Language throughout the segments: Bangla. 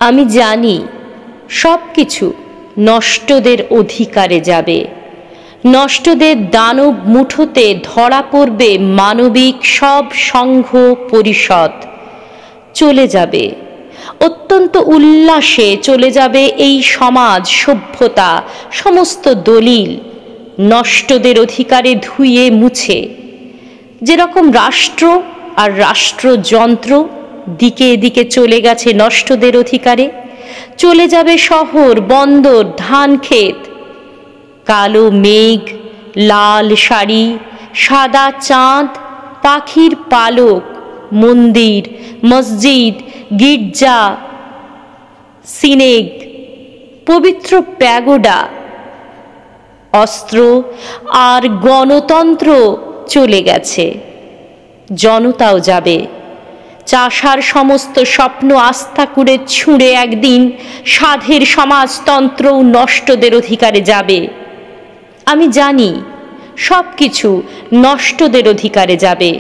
আমি জানি সব কিছু নষ্টদের অধিকারে যাবে। নষ্টদের দানব মুঠোতে ধরা পড়বে মানবিক সব সংঘ পরিষদ। চলে যাবে অত্যন্ত উল্লাসে, চলে যাবে এই সমাজ সভ্যতা, সমস্ত দলিল নষ্টদের অধিকারে ধুয়ে মুছে। যেরকম রাষ্ট্র আর রাষ্ট্রযন্ত্র দিকে দিকে চলে গেছে নষ্টদের অধিকারে, চলে যাবে শহর, বন্দর, ধান ক্ষেত। কালো মেঘ, লাল শাড়ি, সাদা চাঁদ, পাখির পালক, মন্দির, মসজিদ, গির্জা, সিনেগ, পবিত্র প্যাগোডা, অস্ত্র আর গণতন্ত্র চলে গেছে। জনতাও যাবে। চাষার সমস্ত স্বপ্ন আস্থা করে ছুঁড়ে একদিন সাধের সমাজতন্ত্রও নষ্টদের অধিকারে যাবে। আমি জানি সব কিছু নষ্টদের অধিকারে যাবে।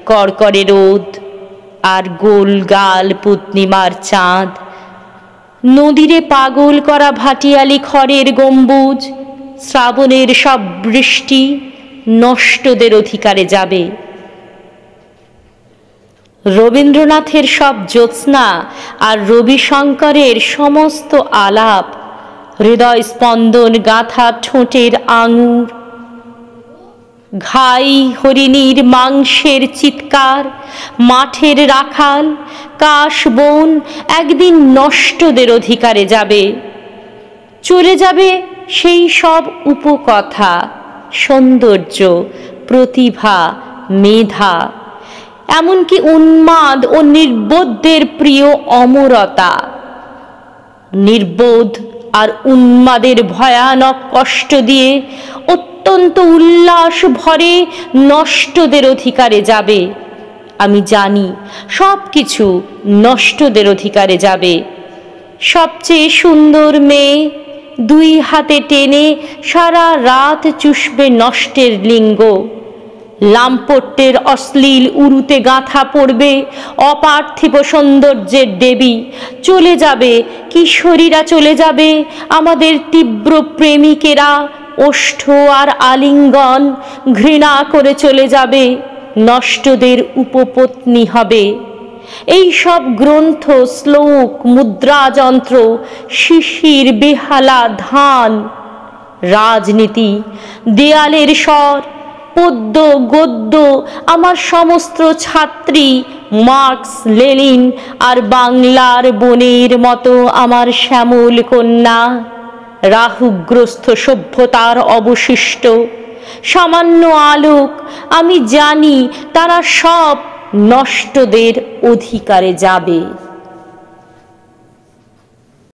কড়কড়ে রোদ আর গোলগাল পূর্ণিমার চাঁদ, নদীরে পাগল করা ভাটিয়ালি খড়ের গম্বুজ, শ্রাবণের সব বৃষ্টি নষ্টদের অধিকারে যাবে। রবীন্দ্রনাথের সব জ্যোৎস্না আর রবিশঙ্করের সমস্ত আলাপ, হৃদয় স্পন্দন গাঁথা ঠোঁটের আঙুর, ঘাই হরিণীর মাংসের চিৎকার, মাঠের রাখাল, কাশবন একদিন নষ্টদের অধিকারে যাবে। চলে যাবে সেই সব উপকথা, সৌন্দর্য, প্রতিভা, মেধা, এমনকি উন্মাদ ও নির্বোধদের প্রিয় অমরতা। নির্বোধ আর উন্মাদের ভয়ানক কষ্ট দিয়ে অত্যন্ত উল্লাস ভরে নষ্টদের অধিকারে যাবে। আমি জানি সব কিছু নষ্টদের অধিকারে যাবে। সবচেয়ে সুন্দর মেয়ে দুই হাতে টেনে সারা রাত চুষবে নষ্টের লিঙ্গ। লাম্পট্যের অশ্লীল উরুতে গাঁথা পড়বে অপার্থিব সৌন্দর্যের দেবী। চলে যাবে কিশোরীরা, চলে যাবে আমাদের তীব্র প্রেমিকেরা, ওষ্ঠ আর আলিঙ্গন ঘৃণা করে চলে যাবে, নষ্টদের উপপত্নী হবে। এই সব গ্রন্থ, শ্লোক, মুদ্রাযন্ত্র, শিশির, বেহালা, ধান, রাজনীতি, দেয়ালের স্বর, পদ্য, গদ্য, আমার সমস্ত ছাত্রী, মার্কস, লেনিন আর বাংলার বনের মতো আমার শ্যামল কন্যা, রাহুগ্রস্ত সভ্যতার অবশিষ্ট সামান্য আলোক। আমি জানি তারা সব নষ্টদের অধিকারে যাবে।